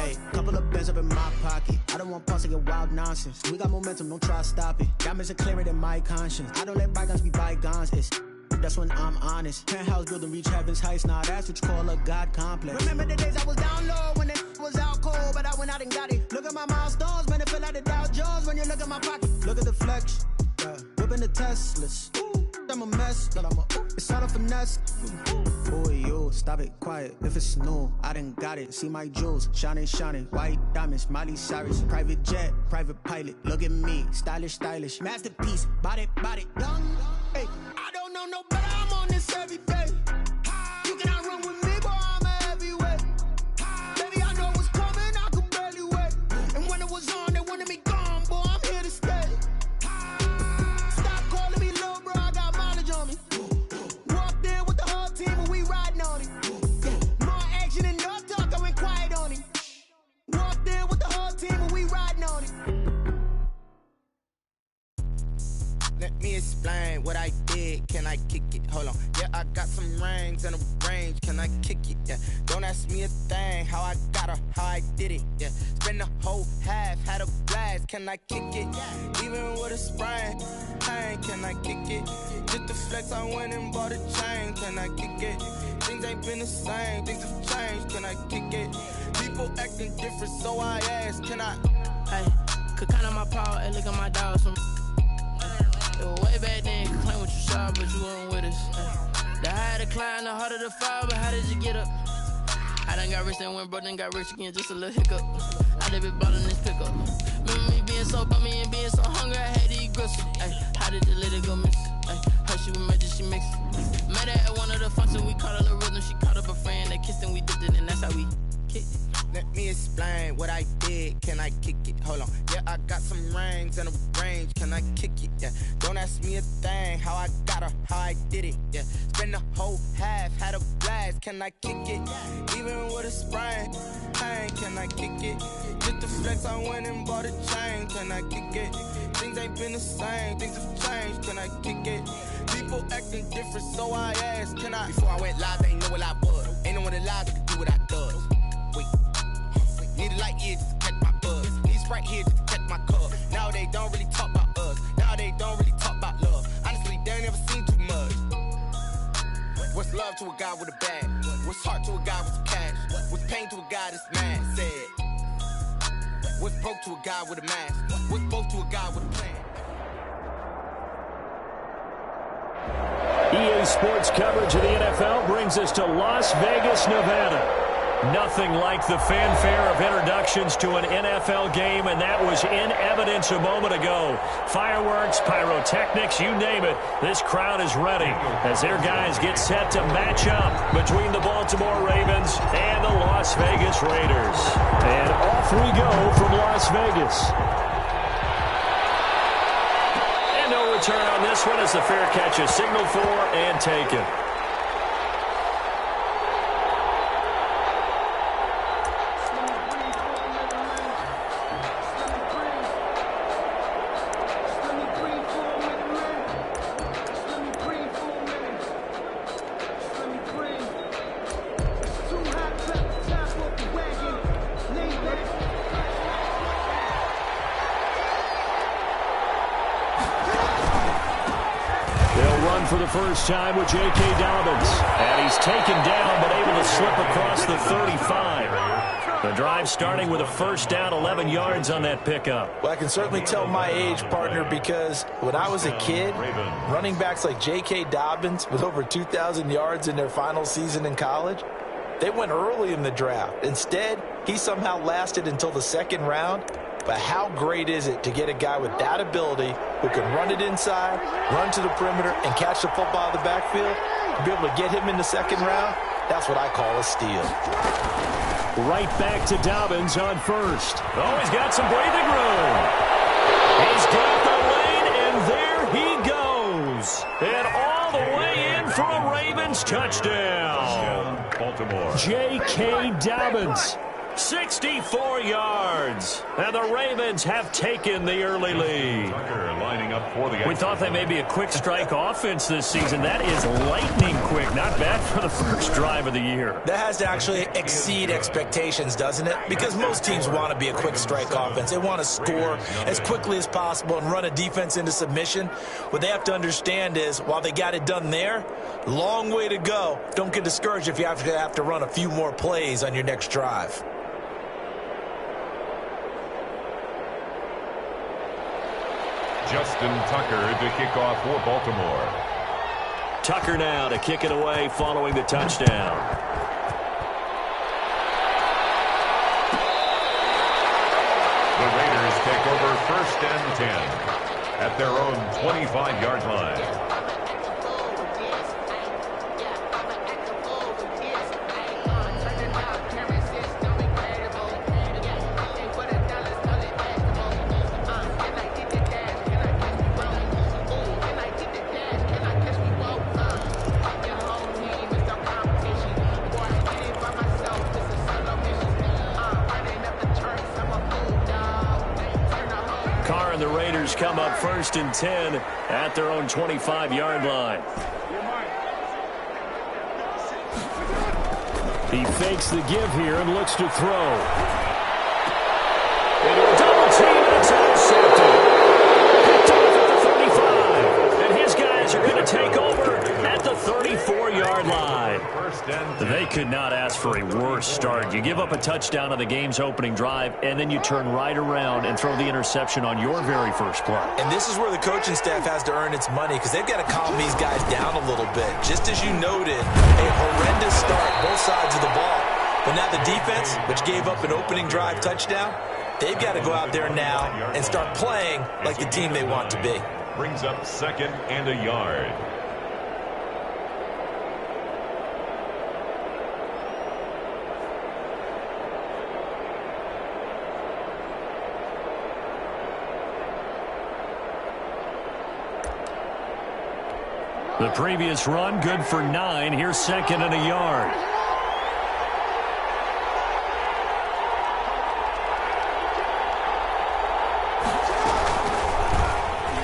Hey, couple of bins up in my pocket. I don't want pause to get wild nonsense. We got momentum, don't try to stop it. Got me clearer than my conscience. I don't let bygones be bygones. That's when I'm honest. Penthouse building, reach heaven's heights. Now that's what you call a God complex. Remember the days I was down low when it was out cold, but I went out and got it. Look at my milestones, man, it feel like the Dow Jones when you look at my pocket. Look at the flex, whipping the Teslas. I'm a mess, but it's all a finesse. Boy, you, stop it, quiet. If it's new, I done got it. See my jewels, shining, shining. White diamonds, Miley Cyrus. Private jet, private pilot. Look at me, stylish, stylish. Masterpiece, body, young. Hey, I don't know no better, I'm on this every day. You cannot run with me, boy, I'm a heavyweight. Baby, I know what's coming, I could barely wait. And when it was on, they wanted me gone, boy, I'm here to stay. Stop calling me little bro, I got mileage on me. Walked in with the whole team and we riding on it. More action and no talk, I went quiet on it. Walked in with the whole team and we riding on it. Let me explain what I did. Can I kick it? Hold on. Yeah, I got some rings and a range. Can I kick it? Yeah. Don't ask me a thing. How I got her, how I did it. Yeah. Spend the whole half, had a blast. Can I kick it? Even with a sprain. Pain, can I kick it? Just the flex, I went and bought a chain. Can I kick it? Things ain't been the same. Things have changed. Can I kick it? People acting different, so I ask. Can I? Hey, could count on my power and look at my dogs from. Way back then, you could claim what you saw, but you weren't with us. The higher the climb, the harder the fall, but how did you get up? I done got rich, then went broke, then got rich again, just a little hiccup. I done been ballin' this pickup. Remember me being so bummy and being so hungry, I had to eat gristle. Ay, how did you let it go miss? Ay, how she was magic, she mixed. Met her at one of the functions, we caught her the rhythm, she caught up a friend, they kissed and we dipped it, and that's how we kicked it. Let me explain what I did. Can I kick it? Hold on. Yeah, I got some rings and a range. Can I kick it? Yeah. Don't ask me a thing. How I got her, how I did it. Yeah. Spend the whole half, had a blast. Can I kick it? Even with a sprain. Pain, can I kick it? Just the flex, I went and bought a chain. Can I kick it? Things ain't been the same. Things have changed. Can I kick it? People acting different, so I asked. Can I? Before I went live, they ain't know what I was. Ain't no one alive that could do what I does. Wait. Need a light here just to catch my buzz. Need Sprite here just to catch my cup. Now they don't really talk about us. Now they don't really talk about love. Honestly, they ain't never seen too much. What's love to a guy with a bag? What's heart to a guy with some cash? What's pain to a guy that's mad? Said. What's broke to a guy with a mask? What's both to a guy with a plan? EA Sports coverage of the NFL brings us to Las Vegas, Nevada. Nothing like the fanfare of introductions to an NFL game, and that was in evidence a moment ago. Fireworks, pyrotechnics, you name it. This crowd is ready as their guys get set to match up between the Baltimore Ravens and the Las Vegas Raiders. And off we go from Las Vegas. And no return on this one as the fair catch is signaled for and taken. For the first time with J.K. Dobbins. And he's taken down but able to slip across the 35. The drive starting with a first down, 11 yards on that pickup. Well, I can certainly tell my age, partner, because when I was a kid, running backs like J.K. Dobbins with over 2,000 yards in their final season in college, they went early in the draft. Instead, he somehow lasted until the second round. But how great is it to get a guy with that ability who can run it inside, run to the perimeter, and catch the football out of the backfield? To be able to get him in the second round, that's what I call a steal. Right back to Dobbins on first. Oh, he's got some breathing room. He's got the lane, and there he goes. And all the way in for a Ravens touchdown. Baltimore. J.K. Dobbins. 64 yards. And the Ravens have taken the early lead. Tucker lining up We thought they may be a quick strike offense this season. That is lightning quick. Not bad for the first drive of the year. That has to actually exceed expectations, doesn't it? Because most teams want to be a quick strike offense. They want to score as quickly as possible and run a defense into submission. What they have to understand is, while they got it done there, long way to go. Don't get discouraged if you have to run a few more plays on your next drive. Justin Tucker to kick off for Baltimore. Tucker now to kick it away following the touchdown. The Raiders take over 1st and 10 at their own 25-yard line. The Raiders come up 1st and 10 at their own 25-yard line. He fakes the give here and looks to throw. Into a double team, and it's intercepted. Picked off at the 35. And his guys are going to take over at the 34-yard line. They could not ask for a worse start. You give up a touchdown on the game's opening drive, and then you turn right around and throw the interception on your very first play. And this is where the coaching staff has to earn its money, because they've got to calm these guys down a little bit. Just as you noted, a horrendous start, both sides of the ball. But now the defense, which gave up an opening drive touchdown, they've got to go out there now and start playing like the team they want to be. Brings up 2nd and a yard. The previous run, good for 9. Here's 2nd and a yard.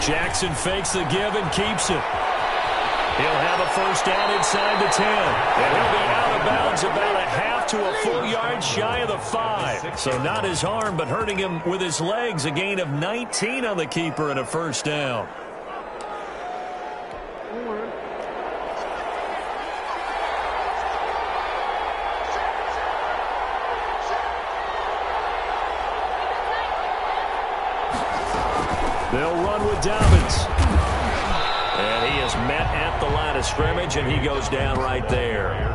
Jackson fakes the give and keeps it. He'll have a first down inside the 10. And he'll be out of bounds about a half to a full yard shy of the 5. So not his arm, but hurting him with his legs. A gain of 19 on the keeper and a first down. They'll run with Dobbins. And he is met at the line of scrimmage, and he goes down right there.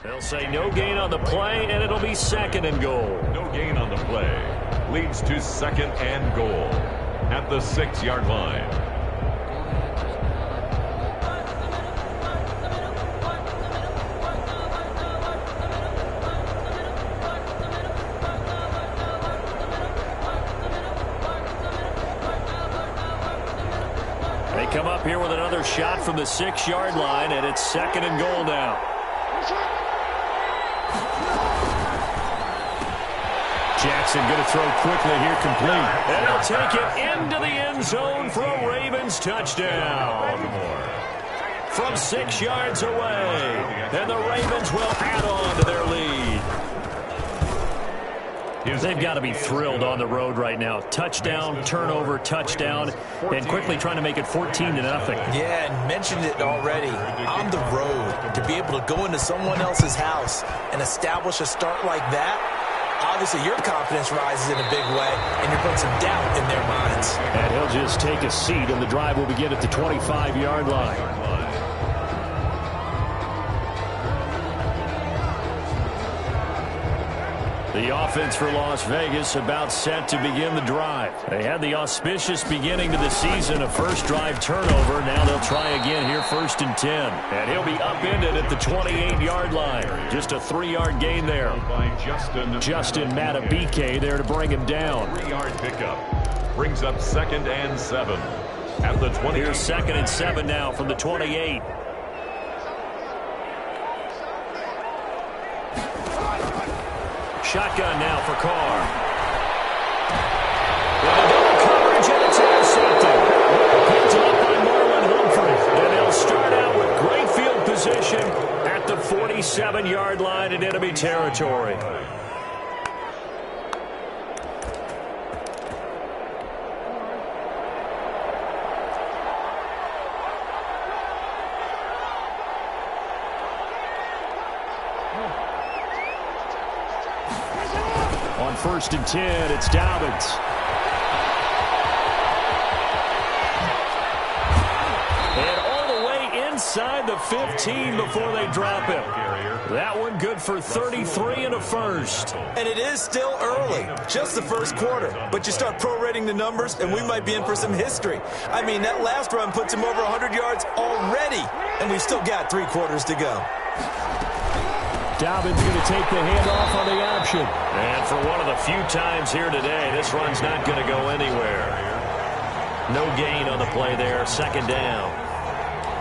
They'll say no gain on the play, and it'll be 2nd and goal. No gain on the play. Leads to 2nd and goal at the 6-yard line. They come up here with another shot from the 6-yard line, and it's 2nd and goal now. Jackson going to throw quickly here, complete. And he'll take it into the end zone for a Ravens touchdown. From 6 yards away. And the Ravens will add on to their lead. They've got to be thrilled on the road right now. Touchdown, turnover, touchdown, and quickly trying to make it 14-0. Yeah, and mentioned it already. On the road, to be able to go into someone else's house and establish a start like that, obviously your confidence rises in a big way, and you're putting some doubt in their minds. And he'll just take a seat, and the drive will begin at the 25-yard line. The offense for Las Vegas about set to begin the drive. They had the auspicious beginning to the season, a first drive turnover. Now they'll try again here, 1st and 10. And he'll be upended at the 28-yard line. Just a 3-yard gain there. By Justin Matabike there to bring him down. 3-yard pickup. Brings up 2nd and 7 at the 20. Here's 2nd and 7 now from the 28. Shotgun now for Carr. With a double coverage, and it's intercepted. Picked up by Marlon Humphrey. And they'll start out with great field position at the 47-yard line in enemy territory. On 1st and 10, it's Dobbins. And all the way inside the 15 before they drop him. That one good for 33 and a first. And it is still early, just the first quarter. But you start prorating the numbers, and we might be in for some history. I mean, that last run puts him over 100 yards already, and we've still got 3 quarters to go. Dobbins going to take the handoff on the option. And for one of the few times here today, this run's not going to go anywhere. No gain on the play there, 2nd down.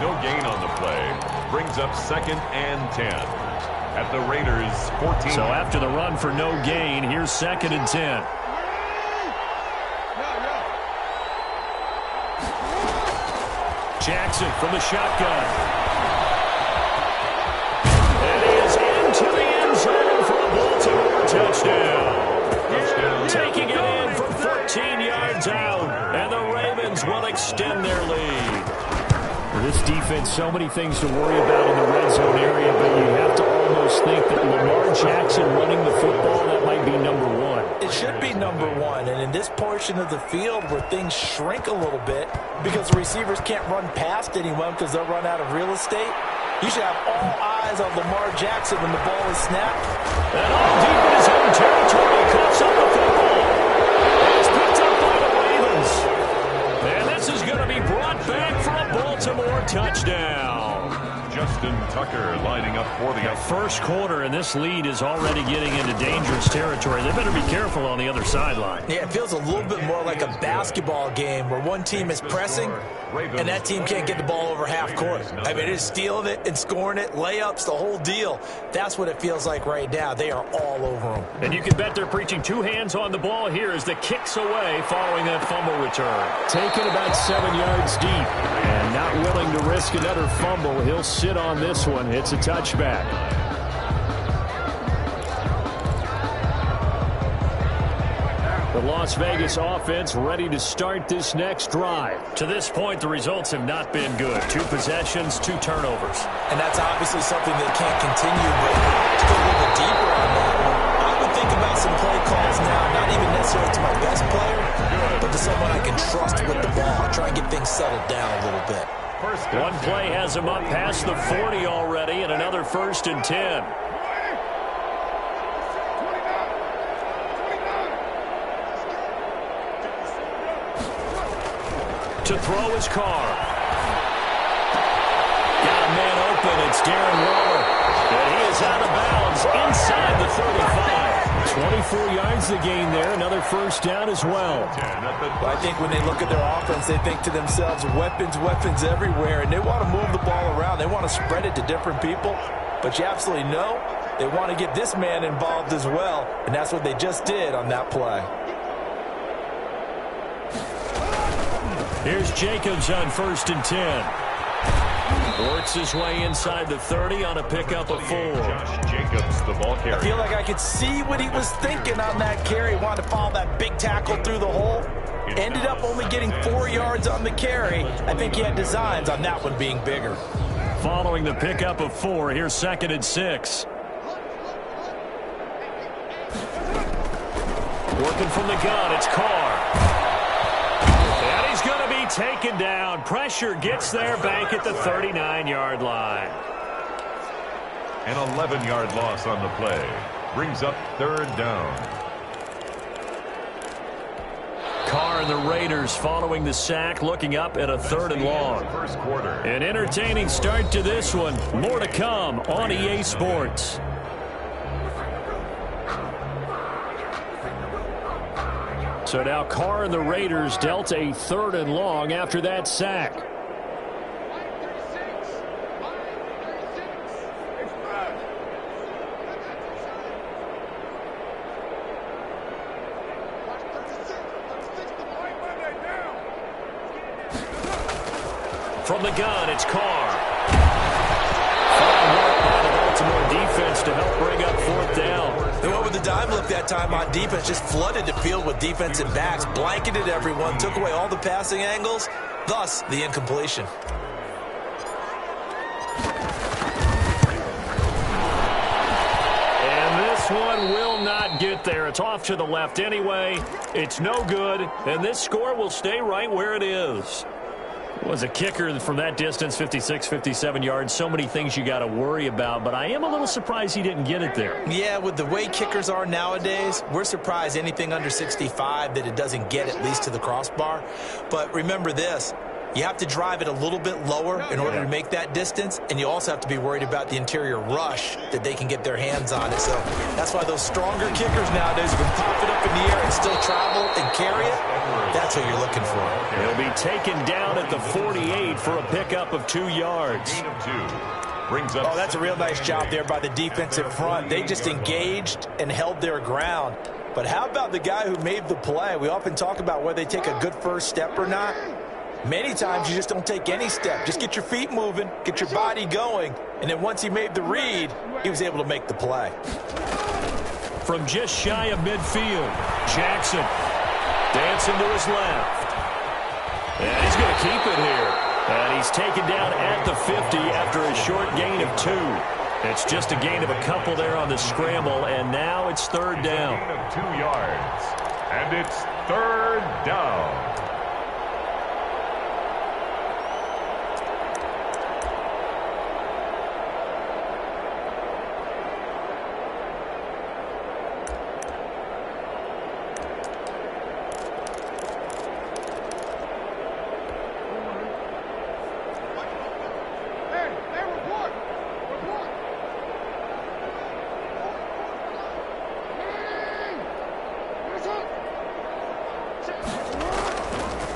No gain on the play. Brings up 2nd and 10 at the Raiders' 14. So after the run for no gain, here's 2nd and 10. Jackson from the shotgun. To the end zone for a Baltimore touchdown. Taking it in from 14 yards out, and the Ravens will extend their lead. This defense, so many things to worry about in the red zone area, but you have to almost think that Lamar Jackson running the football, that might be number 1. It should be number 1, and in this portion of the field where things shrink a little bit because the receivers can't run past anyone because they'll run out of real estate, you should have all eyes on Lamar Jackson when the ball is snapped. And all deep in his own territory, cuts up the football. And it's picked up by the Ravens. And this is going to be brought back for a Baltimore touchdown. Justin Tucker lining up for the first quarter, and this lead is already getting into dangerous territory. They better be careful on the other sideline. Yeah, it feels a little bit more like a basketball game where one team is pressing and that team can't get the ball over half court. I mean, it is stealing it and scoring it, layups, the whole deal. That's what it feels like right now. They are all over them. And you can bet they're preaching 2 hands on the ball here as the kick's away following that fumble return. Taken about 7 yards deep and not willing to risk another fumble. He'll sit on this one. It's a touchback. The Las Vegas offense ready to start this next drive. To this point, the results have not been good. 2 possessions, 2 turnovers. And that's obviously something that can't continue, but to go a little bit deeper on that, I would think about some play calls now, not even necessarily to my best player, but to someone I can trust with the ball. Try and get things settled down a little bit. One play has him up past the 40 already, and another 1st and 10. To throw his Carr. Got a man open. It's Darren Waller. And he is out of bounds inside the 35. 24 yards to gain there. Another 1st down as well. I think when they look at their offense, they think to themselves, weapons, weapons everywhere. And they want to move the ball around. They want to spread it to different people. But you absolutely know they want to get this man involved as well. And that's what they just did on that play. Here's Jacobs on 1st and 10. Works his way inside the 30 on a pickup of 4. Josh Jacobs, the ball carrier. I feel like I could see what he was thinking on that carry. Wanted to follow that big tackle through the hole. Ended up only getting 4 yards on the carry. I think he had designs on that one being bigger. Following the pickup of 4, here's 2nd and 6. Working from the gun, it's Carr. And he's going to be taken down. Pressure gets there back at the 39-yard line. An 11-yard loss on the play. Brings up third down. Carr and the Raiders following the sack, looking up at a 3rd and long. First quarter. An entertaining start to this one. More to come on EA Sports. So now Carr and the Raiders dealt a 3rd and long after that sack. From the gun, it's Carr. Fine work by the Baltimore defense to help bring up 4th down. They went with the dime look that time on defense, just flooded the field with defensive backs, blanketed everyone, took away all the passing angles, thus the incompletion. And this one will not get there. It's off to the left anyway. It's no good, and this score will stay right where it is. Was a kicker from that distance, 56, 57 yards. So many things you got to worry about, but I am a little surprised he didn't get it there. Yeah, with the way kickers are nowadays, we're surprised anything under 65 that it doesn't get at least to the crossbar. But remember this, you have to drive it a little bit lower in order to make that distance, and you also have to be worried about the interior rush that they can get their hands on it. So that's why those stronger kickers nowadays who can pop it up in the air and still travel and carry it, that's what you're looking for. He'll be taken down at the 48 for a pickup of 2 yards. Gain of 2. Brings up. Oh, that's a real nice job there by the defensive front. They just engaged and held their ground. But how about the guy who made the play? We often talk about whether they take a good first step or not. Many times you just don't take any step. Just get your feet moving, get your body going, and then once he made the read, he was able to make the play. From just shy of midfield, Jackson dancing to his left. And he's going to keep it here. And he's taken down at the 50 after a short gain of 2. It's just a gain of a couple there on the scramble, and now it's 3rd down. Gain of 2 yards. And it's 3rd down.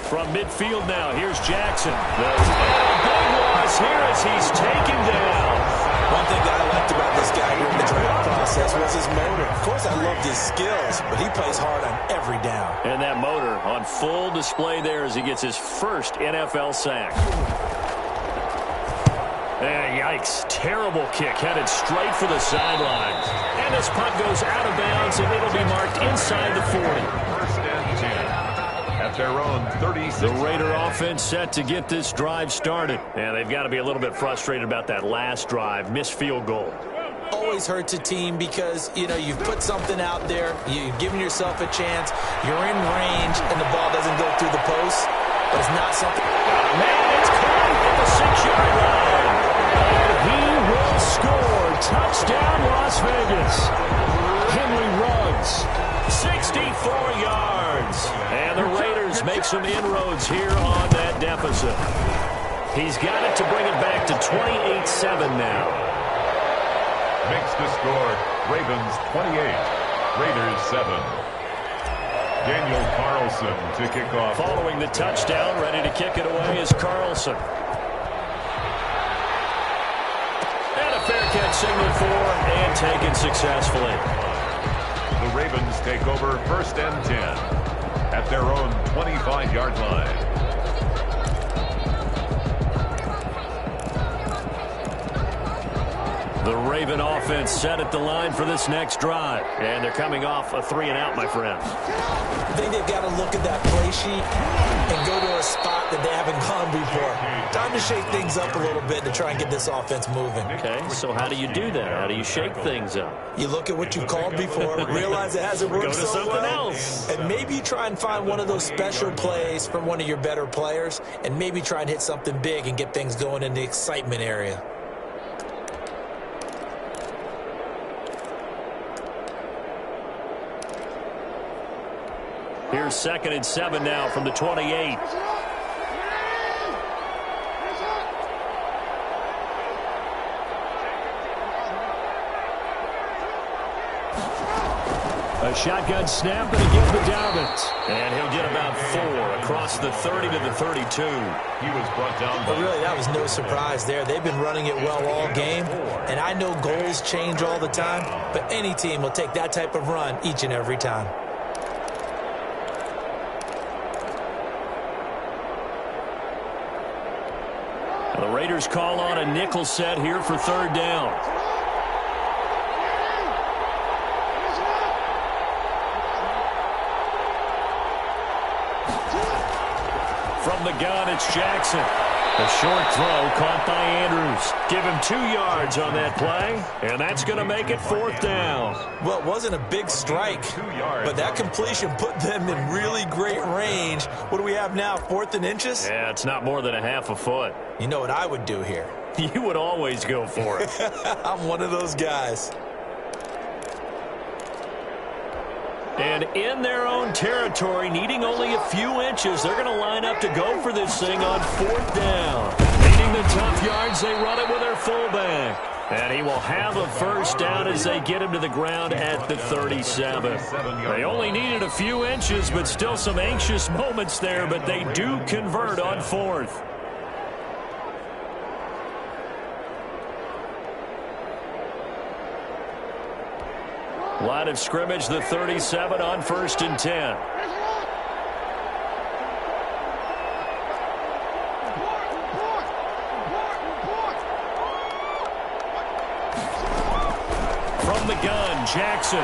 From midfield now, here's Jackson. And a big loss here as he's taken down. One thing that I liked about this guy during the draft process was his motor. Of course, I loved his skills, but he plays hard on every down. And that motor on full display there as he gets his first NFL sack. And yikes, terrible kick headed straight for the sidelines. And this punt goes out of bounds, and it'll be marked inside the 40. First and 10. At their own 36. The Raider offense set to get this drive started. And they've got to be a little bit frustrated about that last drive. Missed field goal. Always hurts a team because, you know, you've put something out there. You've given yourself a chance. You're in range, and the ball doesn't go through the post. But it's not something. Man, it's caught at the 6-yard line. And he will score. Touchdown, Las Vegas. Henry Ruggs, 64 yards. And the Raiders make some inroads here on that deficit. He's got it to bring it back to 28-7 now. Makes the score. Ravens 28, Raiders 7. Daniel Carlson to kick off. Following the touchdown, ready to kick it away is Carlson. And a fair catch signaled for and taken successfully. The Ravens take over 1st and 10 at their own 25-yard line. The Raven offense set at the line for this next drive. And they're coming off a 3-and-out, my friend. I think they've got to look at that play sheet and go to a spot that they haven't gone before. Time to shake things up a little bit to try and get this offense moving. Okay, so how do you do that? How do you shake things up? You look at what you've called before, realize it hasn't worked Go to so something well, else. And maybe you try and find one of those special plays from one of your better players, and maybe try and hit something big and get things going in the excitement area. Here's 2nd and 7 now from the 28. A shotgun snap and again to Dobbins. And he'll get about 4 across the 30 to the 32. He was brought down. But really, that was no surprise there. They've been running it well all game. And I know goals change all the time, but any team will take that type of run each and every time. The Raiders call on a nickel set here for 3rd down. From the gun, it's Jackson. A short throw caught by Andrews. Give him 2 yards on that play, and that's going to make it 4th down. Well, it wasn't a big strike, but that completion put them in really great range. What do we have now, 4th and inches? Yeah, it's not more than a half a foot. You know what I would do here? You would always go for it. I'm one of those guys. And in their own territory, needing only a few inches, they're going to line up to go for this thing on 4th down. Needing the tough yards, they run it with their fullback. And he will have a 1st down as they get him to the ground at the 37. They only needed a few inches, but still some anxious moments there, but they do convert on 4th. Line of scrimmage, the 37 on 1st and 10. From the gun, Jackson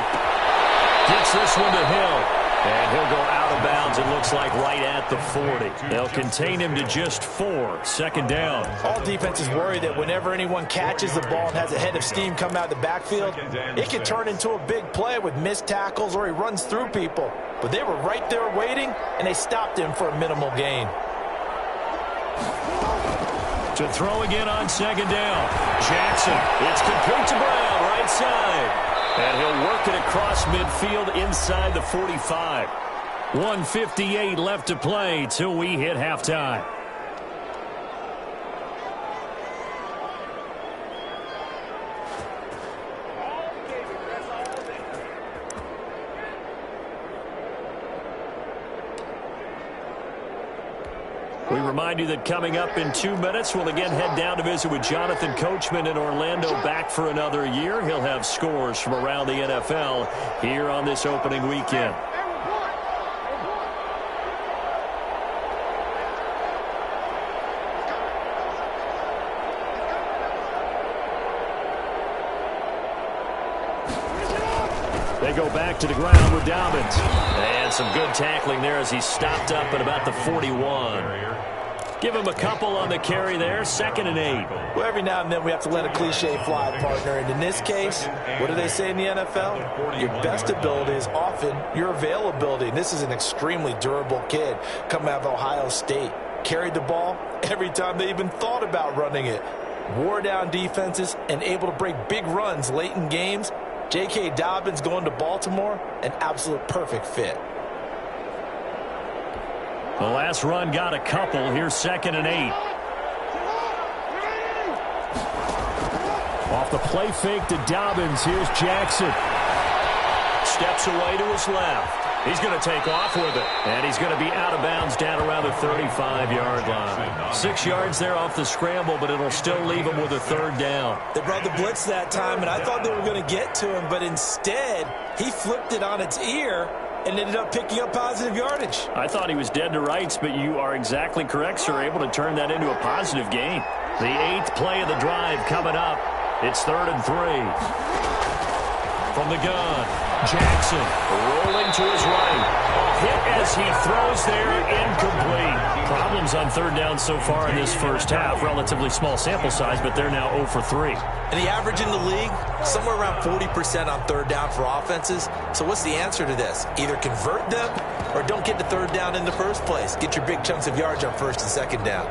gets this one to Hill. And he'll go out of bounds, it looks like, right at the 40. They'll contain him to just 4. 2nd down. All defenses worry that whenever anyone catches the ball and has a head of steam come out of the backfield, it can turn into a big play with missed tackles or he runs through people. But they were right there waiting, and they stopped him for a minimal gain. To throw again on 2nd down. Jackson, it's complete to Brown, right side. And he'll work it across midfield inside the 45. 1:58 left to play till we hit halftime. We remind you that coming up in 2 minutes, we'll again head down to visit with Jonathan Coachman in Orlando, back for another year. He'll have scores from around the NFL here on this opening weekend. They go back to the ground with Dobbins. And some good tackling there as he stopped up at about the 41. Give him a couple on the carry there. 2nd and 8. Well, every now and then we have to let a cliche fly, partner. And in this case, what do they say in the NFL? Your best ability is often your availability. And this is an extremely durable kid coming out of Ohio State. Carried the ball every time they even thought about running it. Wore down defenses and able to break big runs late in games. J.K. Dobbins going to Baltimore, an absolute perfect fit. The last run got a couple. Here's 2nd and 8. Off the play fake to Dobbins. Here's Jackson. Steps away to his left. He's going to take off with it. And he's going to be out of bounds down around the 35-yard line. 6 yards there off the scramble, but it'll still leave him with a 3rd down. They brought the blitz that time, and I thought they were going to get to him, but instead he flipped it on its ear and ended up picking up positive yardage. I thought he was dead to rights, but you are exactly correct, sir. Able to turn that into a positive gain. The 8th play of the drive coming up. It's 3rd and 3. From the gun, Jackson rolling to his right. Hit as He throws there, incomplete. Problems on third down so far in this first half. Relatively small sample size, but they're now 0 for 3. And the average in the league, somewhere around 40% on third down for offenses. So what's the answer to this? Either convert them or don't get to third down in the first place. Get your big chunks of yards on first and second down.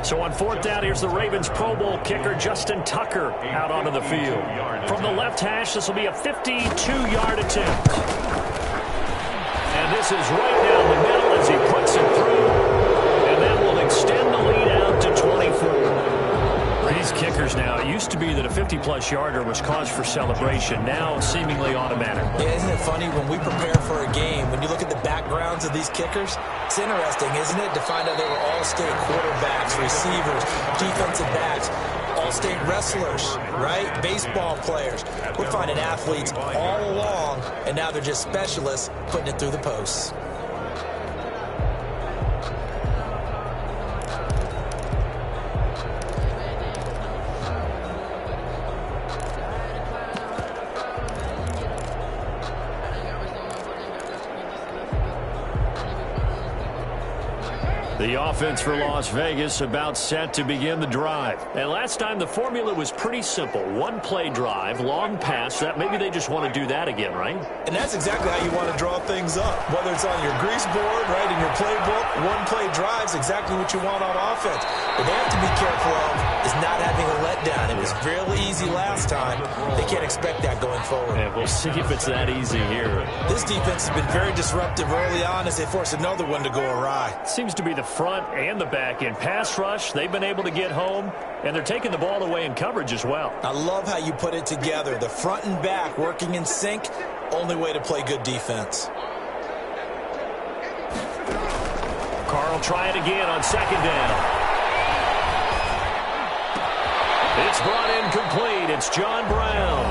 So on fourth down, here's the Ravens Pro Bowl kicker, Justin Tucker, out onto the field. From the left hash, this will be a 52-yard attempt. And this is right down the middle as he puts it through. And that will extend the lead out to 24. These kickers now, it used to be that a 50-plus yarder was cause for celebration. Now seemingly automatic. Yeah, isn't it funny when we prepare for a game, when you look at the backgrounds of these kickers, it's interesting, isn't it, to find out they were all-state quarterbacks, receivers, defensive backs, all-state wrestlers, right? Baseball players. We're finding athletes all along, and now they're just specialists putting it through the posts. The offense for Las Vegas about set to begin the drive. And last time the formula was pretty simple. One-play drive, long pass. That maybe they just want to do that again, right? And that's exactly how you want to draw things up. Whether it's on your grease board, right, in your playbook, one-play drive's exactly what you want on offense. What they have to be careful of is not having a letdown. It was really easy last time. They can't expect that going forward. And we'll see if it's that easy here. This defense has been very disruptive early on as they force another one to go awry. Seems to be the front and the back end. Pass rush, they've been able to get home, and they're taking the ball away in coverage as well. I love how you put it together. The front and back working in sync, only way to play good defense. Carl try it again on second down. It's brought in complete. It's John Brown.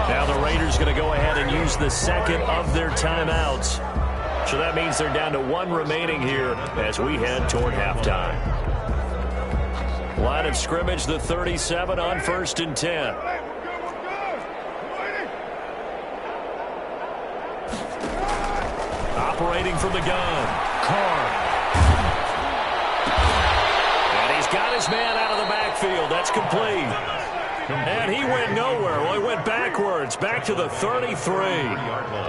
Now the Raiders going to go ahead and use the second of their timeouts. So that means they're down to one remaining here as we head toward halftime. Line of scrimmage, the 37 on 1st and 10. Operating from the gun, Carr. And he's got his man out of the backfield. That's complete. And he went nowhere. Well, he went backwards, back to the 33.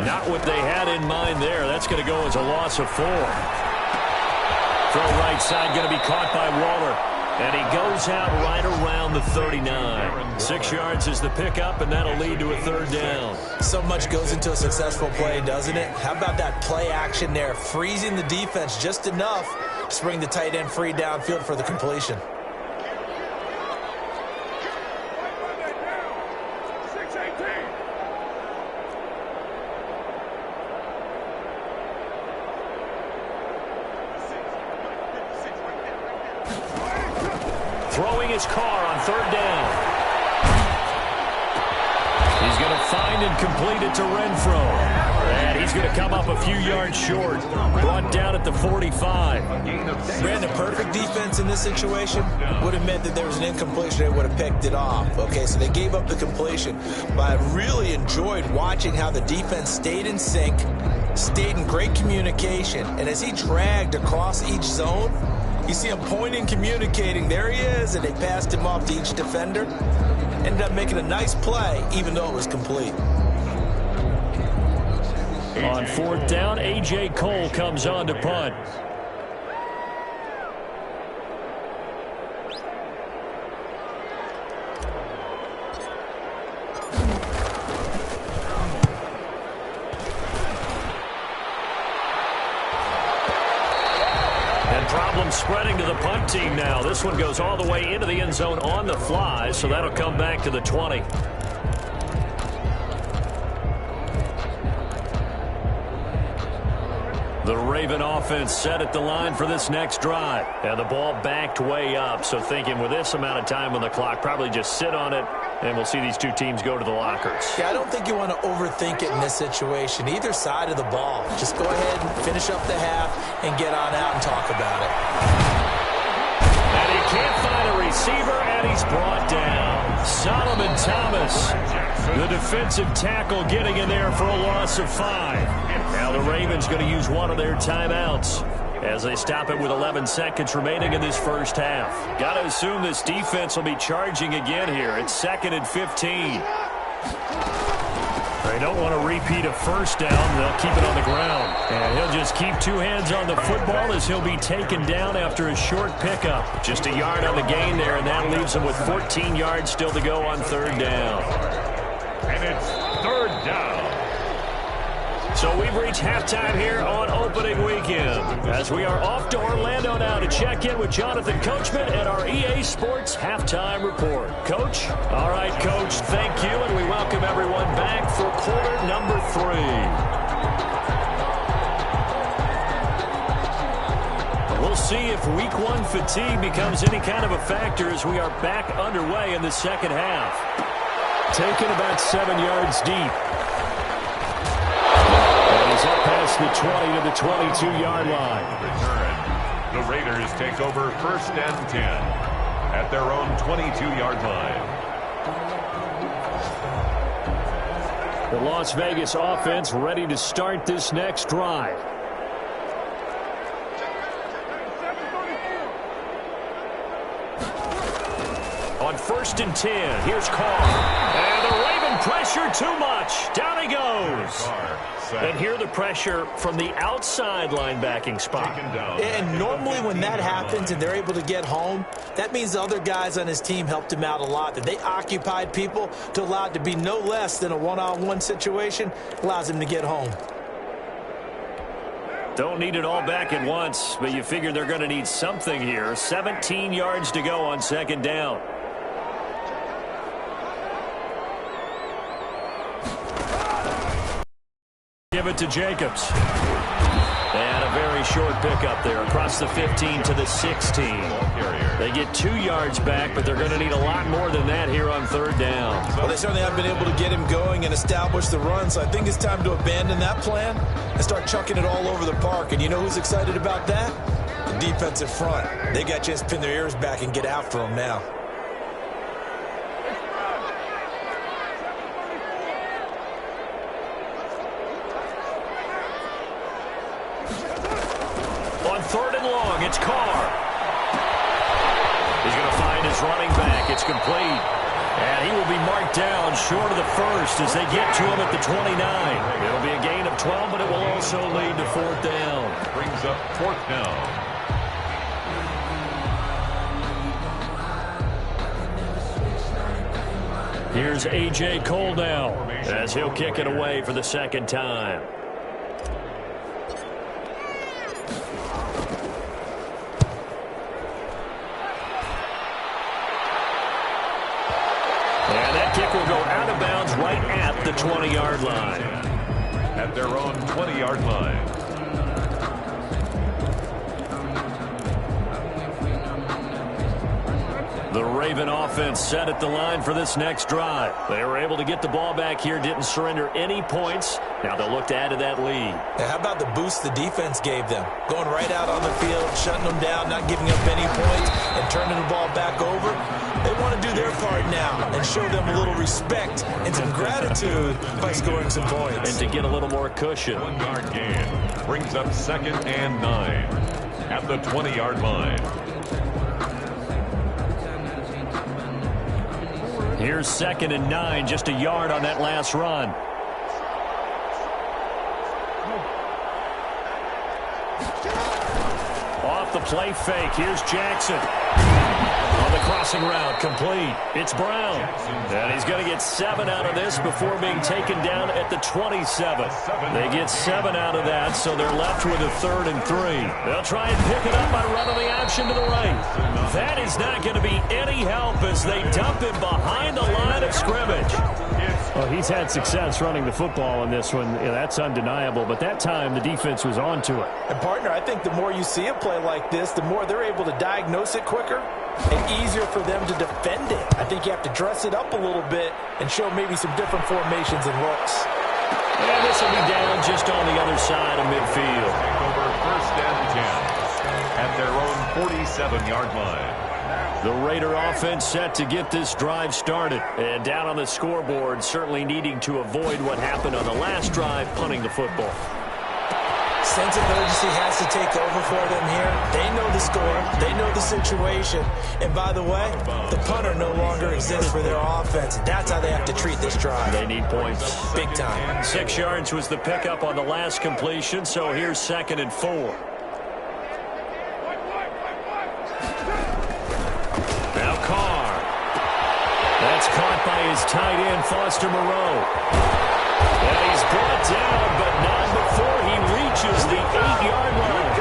Not what they had in mind there. That's going to go as a loss of 4. Throw right side going to be caught by Waller. And he goes out right around the 39. 6 yards is the pickup, and that'll lead to a third down. So much goes into a successful play, doesn't it? How about that play action there, freezing the defense just enough to bring the tight end free downfield for the completion. Throwing his car on third down. He's going to find and complete it to Renfro. And he's going to come up a few yards short. Brought down at the 45. Brandon, perfect defense in this situation would have meant that there was an incompletion. They would have picked it off. Okay, so they gave up the completion. But I really enjoyed watching how the defense stayed in sync, stayed in great communication. And as he dragged across each zone, you see him pointing, communicating. There he is, and they passed him off to each defender. Ended up making a nice play, even though it was complete. On fourth down, A.J. Cole comes on to punt. Problem spreading to the punt team now. This one goes all the way into the end zone on the fly, so that'll come back to the 20. The Raven offense set at the line for this next drive. And the ball backed way up, so thinking with this amount of time on the clock, probably just sit on it, and we'll see these two teams go to the lockers. Yeah, I don't think you want to overthink it in this situation. Either side of the ball. Just go ahead and finish up the half and get on out and talk about it. And he can't find a receiver, and he's brought down. Solomon Thomas, the defensive tackle, getting in there for a loss of 5. Now the Ravens going to use one of their timeouts as they stop it with 11 seconds remaining in this first half. Got to assume this defense will be charging again here. It's 2nd and 15. They don't want to repeat a first down. They'll keep it on the ground. And he'll just keep 2 hands on the football as he'll be taken down after a short pickup. Just a yard on the gain there, and that leaves him with 14 yards still to go on 3rd down. And it's 3rd down. So we've reached halftime here on opening weekend as we are off to Orlando now to check in with Jonathan Coachman at our EA Sports Halftime Report. Coach? All right, Coach, thank you, and we welcome everyone back for quarter number 3. We'll see if week 1 fatigue becomes any kind of a factor as we are back underway in the second half. Taken about 7 yards deep. He's up past the 20 to the 22-yard line. Return. The Raiders take over 1st and 10 at their own 22-yard line. The Las Vegas offense ready to start this next drive. On 1st and 10, here's Carr. And the Raven pressure too much. Down he goes. And here the pressure from the outside linebacking spot. And normally when that happens and they're able to get home, that means the other guys on his team helped him out a lot. That they occupied people to allow it to be no less than a one-on-one situation, allows him to get home. Don't need it all back at once, but you figure they're going to need something here. 17 yards to go on 2nd down. Give it to Jacobs. And a very short pickup there across the 15 to the 16. They get 2 yards back, but they're going to need a lot more than that here on 3rd down. Well, they certainly haven't been able to get him going and establish the run, so I think it's time to abandon that plan and start chucking it all over the park. And you know who's excited about that? The defensive front. They got a chance to pin their ears back and get after him now. On 3rd and long, it's Carr. He's going to find his running back. It's complete. And he will be marked down short of the 1st as they get to him at the 29. It'll be a gain of 12, but it will also lead to 4th down. Brings up 4th down. Here's A.J. Cole now as he'll kick it away for the 2nd time. And that kick will go out of bounds right at the 20-yard line. At their own 20-yard line. The Raven offense set at the line for this next drive. They were able to get the ball back here, didn't surrender any points. Now they'll look to add to that lead. Yeah, how about the boost the defense gave them? Going right out on the field, shutting them down, not giving up any points, and turning the ball back over. They want to do their part now and show them a little respect and some gratitude by scoring some points. And to get a little more cushion. 1-yard gain brings up 2nd and 9 at the 20-yard line. Here's 2nd and 9, just a yard on that last run. Off the play fake, here's Jackson. On the crossing route, complete. It's Brown. And he's going to get 7 out of this before being taken down at the 27. They get 7 out of that, so they're left with a 3rd and 3. They'll try and pick it up by running the option to the right. That is not going to be any help as they dump him behind the line of scrimmage. Well, he's had success running the football in this one. Yeah, that's undeniable. But that time, the defense was on to it. And, partner, I think the more you see a play like this, the more they're able to diagnose it quicker and easier for them to defend it. I think you have to dress it up a little bit and show maybe some different formations and looks. And this will be down just on the other side of midfield. Take over 1st and 10 at their own 47-yard line. The Raider offense set to get this drive started. And down on the scoreboard, certainly needing to avoid what happened on the last drive, punting the football. Sense of urgency has to take over for them here. They know the score. They know the situation. And by the way, the punter no longer exists for their offense. That's how they have to treat this drive. They need points. Big time. 6 yards was the pickup on the last completion, so here's 2nd and 4. Now Carr. That's caught by his tight end, Foster Moreau. And he's brought down, but not before he reaches the 8-yard line.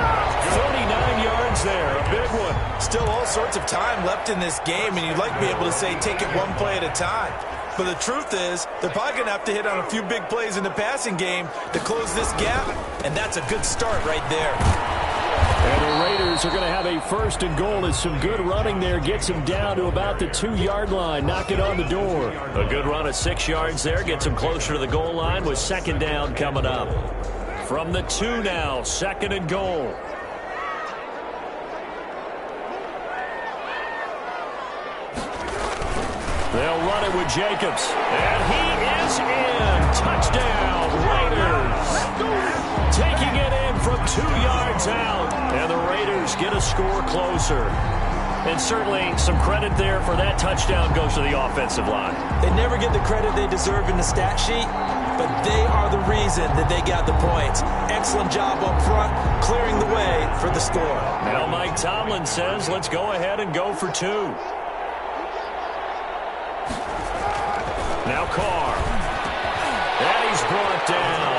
49 yards there, a big one. Still all sorts of time left in this game, and you'd like to be able to say take it one play at a time. But the truth is, they're probably going to have to hit on a few big plays in the passing game to close this gap, and that's a good start right there. And the Raiders are going to have a 1st and goal as some good running there gets them down to about the 2-yard line. Knock it on the door. A good run of 6 yards there gets them closer to the goal line with 2nd down coming up. From the 2 now, 2nd and goal. They'll run it with Jacobs. And he is in. Touchdown, Raiders. Taking it in from 2 yards out. And the Raiders get a score closer. And certainly some credit there for that touchdown goes to the offensive line. They never get the credit they deserve in the stat sheet, but they are the reason that they got the points. Excellent job up front, clearing the way for the score. Now Mike Tomlin says, let's go ahead and go for 2. Now Carr. And he's brought down.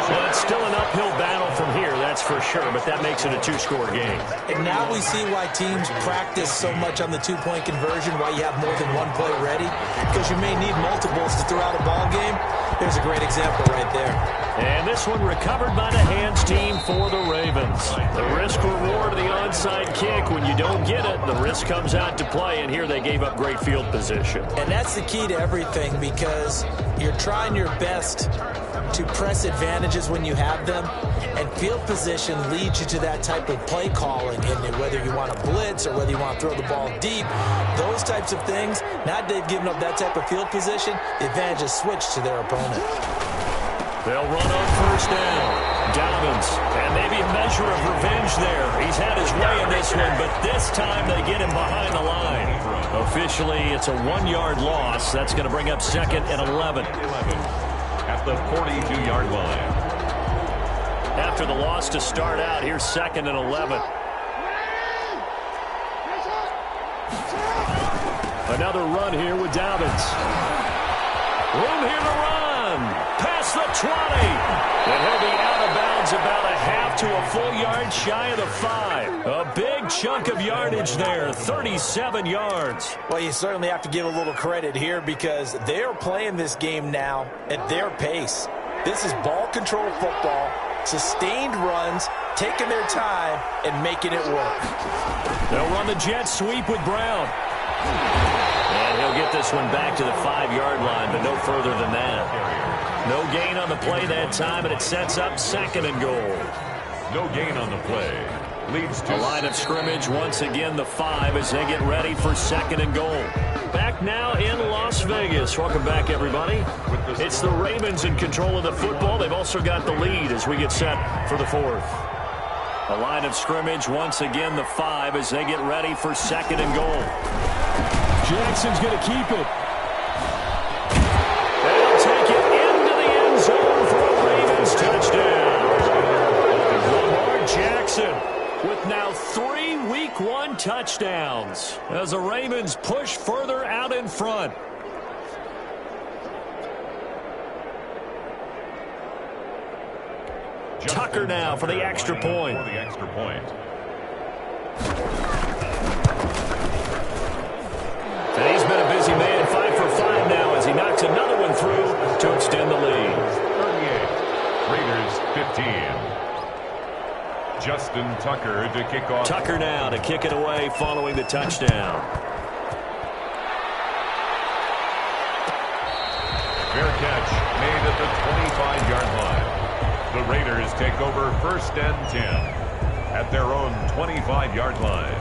Well, it's still an uphill battle from here, that's for sure, but that makes it a 2-score game. And now we see why teams practice so much on the 2-point conversion, why you have more than one play ready, because you may need multiples to throw out a ball game. There's a great example right there. And this one recovered by the hands team for the Ravens. The risk-reward of the onside kick, when you don't get it, the risk comes out to play, and here they gave up great field position. And that's the key to everything, because you're trying your best to press advantages when you have them, and field position leads you to that type of play calling, and whether you want to blitz or whether you want to throw the ball deep, those types of things. Now they've given up that type of field position, the advantage is switched to their opponent. They'll run on 1st down. Dobbins, and maybe a measure of revenge there. He's had his way in this one, but this time they get him behind the line. Officially, it's a 1-yard loss. That's going to bring up 2nd and 11. At the 42-yard line. After the loss to start out, here's 2nd and 11. Another run here with Dobbins. Room here to run. Past the 20. And he'll be out of bounds about a half to a full yard shy of the 5. A big chunk of yardage there, 37 yards. Well, you certainly have to give a little credit here because they are playing this game now at their pace. This is ball control football, sustained runs, taking their time, and making it work. They'll run the jet sweep with Brown. And he'll get this one back to the 5-yard line, but no further than that. No gain on the play that time, and it sets up 2nd and goal. No gain on the play. Leads to a line of scrimmage, once again the 5 as they get ready for 2nd and goal. Back now in Las Vegas. Welcome back, everybody. It's the Ravens in control of the football. They've also got the lead as we get set for the 4th. A line of scrimmage, once again the 5 as they get ready for 2nd and goal. Jackson's going to keep it. They'll take it into the end zone for a Ravens touchdown. Lamar Jackson with now 3 Week 1 touchdowns as the Ravens push further out in front. Tucker now for the extra point. And he's been a busy man, 5 for 5 now as he knocks another one through to extend the lead. 38, Raiders 15. Justin Tucker to kick off. Tucker now to kick it away following the touchdown. Fair catch made at the 25-yard line. The Raiders take over 1st and 10 at their own 25-yard line.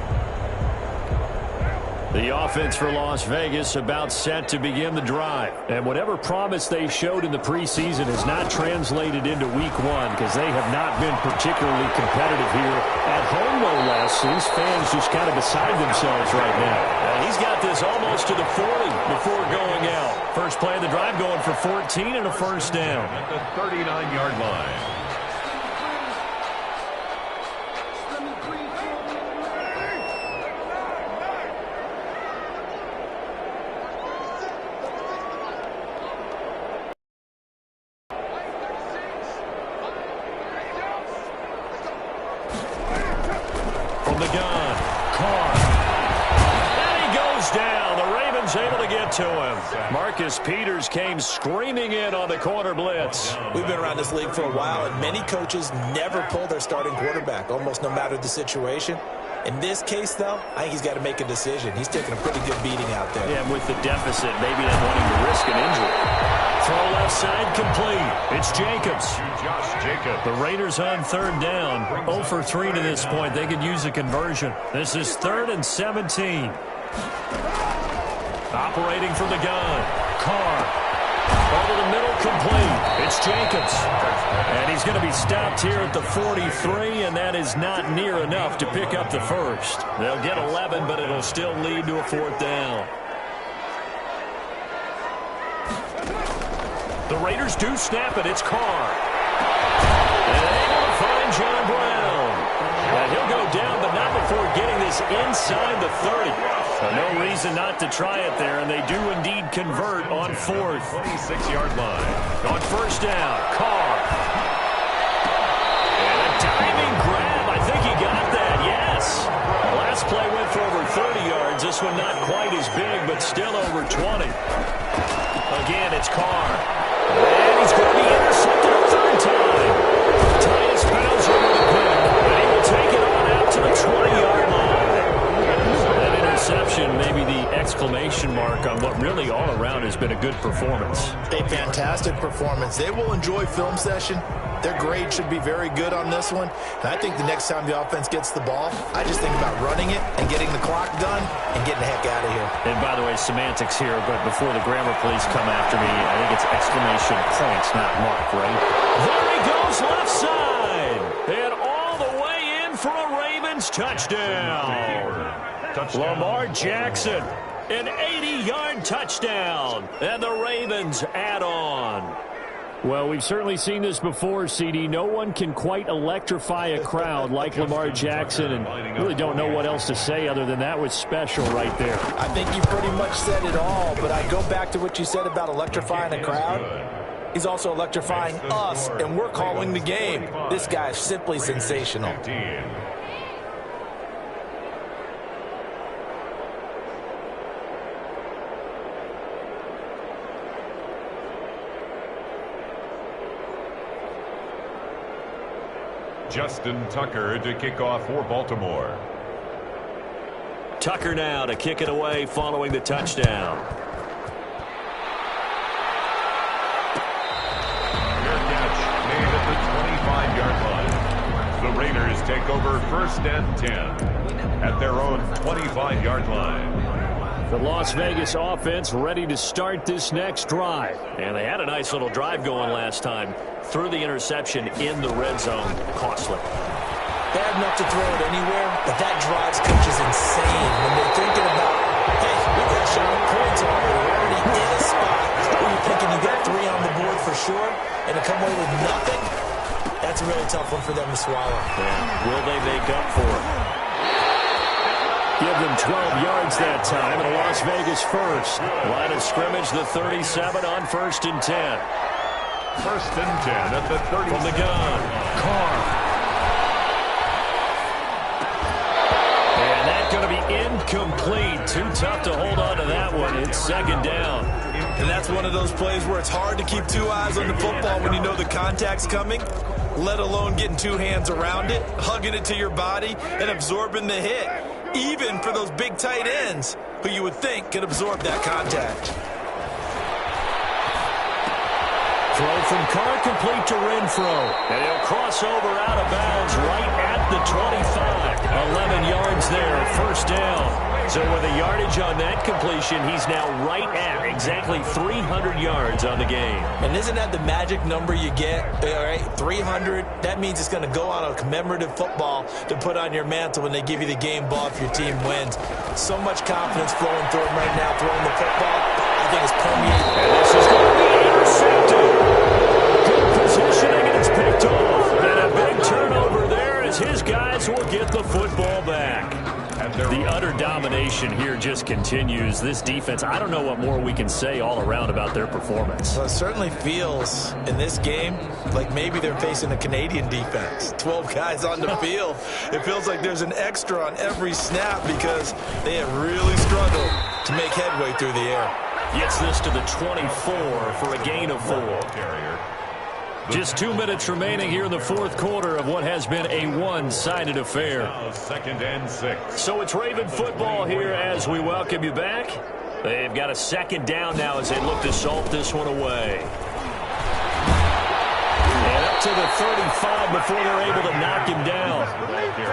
The offense for Las Vegas about set to begin the drive. And whatever promise they showed in the preseason has not translated into week one because they have not been particularly competitive here at home, no less. So these fans just kind of beside themselves right now. And he's got this almost to the 40 before going out. First play of the drive going for 14 and a first down. At the 39-yard line. From the gun, Carr. And he goes down. The Ravens able to get to him. Marcus Peters came screaming in on the corner blitz. We've been around this league for a while, and many coaches never pull their starting quarterback, almost no matter the situation. In this case, though, I think he's got to make a decision. He's taking a pretty good beating out there. Yeah, with the deficit, maybe not wanting to risk an injury. Throw left side complete. It's Jacobs. Josh Jacobs. The Raiders on third down. 0 for 3 to this point. They could use a conversion. This is 3rd and 17. Operating from the gun. Carr. Over the middle complete. It's Jacobs. And he's going to be stopped here at the 43, and that is not near enough to pick up the first. They'll get 11, but it'll still lead to a 4th down. The Raiders do snap it. It's Carr. And able to find John Brown. And he'll go down, but not before getting this inside the 30. So no reason not to try it there, and they do indeed convert on 4th. 26-yard line. On first down, Carr. And a diving grab. I think he got that, yes. Last play went for over 30 yards. This one not quite as big, but still over 20. Again, it's Carr. And he's going to be intercepted a 3rd time. Tyus Bowser with the pick, and he will take it on out to the 20-yard line. That interception, maybe the exclamation mark on what really all around has been a good performance. A fantastic performance. They will enjoy film session. Their grade should be very good on this one. And I think the next time the offense gets the ball, I just think about running it and getting the clock done and getting the heck out of here. And by the way, semantics here, but before the grammar police come after me, I think it's exclamation points, not mark, right? There he goes left side. And all the way in for a Ravens touchdown. Lamar Jackson, an 80-yard touchdown. And the Ravens add on. Well, we've certainly seen this before, CD. No one can quite electrify a crowd like Lamar Jackson, and really don't know what else to say other than that was special right there. I think you pretty much said it all, but I go back to what you said about electrifying a crowd. He's also electrifying us, and we're calling the game. This guy is simply sensational. Justin Tucker to kick off for Baltimore. Tucker now to kick it away following the touchdown. Fair catch made at the 25-yard line. The Raiders take over 1st and 10 at their own 25-yard line. The Las Vegas offense ready to start this next drive. And they had a nice little drive going last time. Threw the interception in the red zone. Costly. Bad enough to throw it anywhere, but that drives coaches insane when they're thinking about, hey, we got a shot at points already. We're already in a spot where you're thinking you got 3 on the board for sure, and to come away with nothing, that's a really tough one for them to swallow. Yeah. Will they make up for it? Give them 12 yards that time, and a Las Vegas first. Line of scrimmage, the 37 on 1st and 10. 1st and 10 at the 30. From the gun, Carr. And that's going to be incomplete. Too tough to hold on to that one. It's 2nd down. And that's one of those plays where it's hard to keep 2 eyes on the football when you know the contact's coming, let alone getting 2 hands around it, hugging it to your body, and absorbing the hit. Even for those big tight ends who you would think could absorb that contact. Throw from Carr complete to Renfro. And he'll cross over out of bounds right at the 25. 11 yards there, first down. So with the yardage on that completion, he's now right at exactly 300 yards on the game. And isn't that the magic number you get? All right, 300. That means it's going to go on a commemorative football to put on your mantle when they give you the game ball if your team wins. So much confidence flowing through him right now, throwing the football. I think it's permeating. And this is going to be intercepted. Good positioning, and it's picked off. And a big turnover there as his guys will get the football back. The utter domination here just continues. This defense, I don't know what more we can say all around about their performance. Well, it certainly feels in this game like maybe they're facing a Canadian defense. 12 guys on the field. It feels like there's an extra on every snap because they have really struggled to make headway through the air. Gets this to the 24 for a gain of 4. Just 2 minutes remaining here in the fourth quarter of what has been a one-sided affair. Now 2nd and 6. So it's Raven football here as we welcome you back. They've got a second down now as they look to salt this one away. And up to the 35 before they're able to knock him down.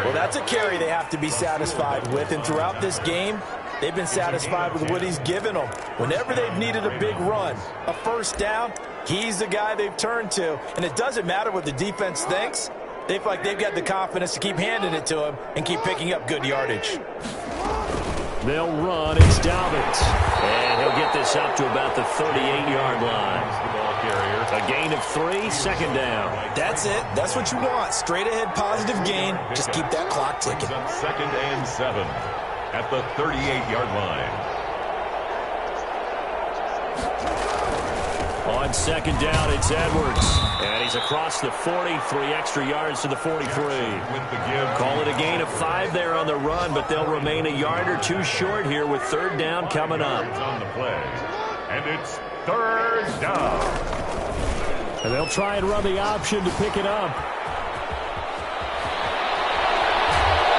Well, that's a carry they have to be satisfied with. And throughout this game, they've been satisfied with what he's given them. Whenever they've needed a big run, a first down, he's the guy they've turned to. And it doesn't matter what the defense thinks. They feel like they've got the confidence to keep handing it to him and keep picking up good yardage. They'll run. It's Dobbins. And he'll get this up to about the 38-yard line. A gain of 3, second down. That's it. That's what you want. Straight ahead positive gain. Just keep that clock ticking. 2nd and 7 at the 38-yard line. On second down, it's Edwards. And he's across the 40, 3 extra yards to the 43. Call it a gain of 5 there on the run, but they'll remain a yard or 2 short here with third down coming up. On the play, and it's 3rd down. And they'll try and run the option to pick it up.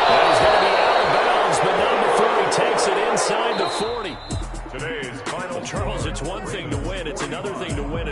And he's going to be out of bounds, but not before he takes it inside the 40. Today's final. Charles, it's one thing to win. It's another thing to win it.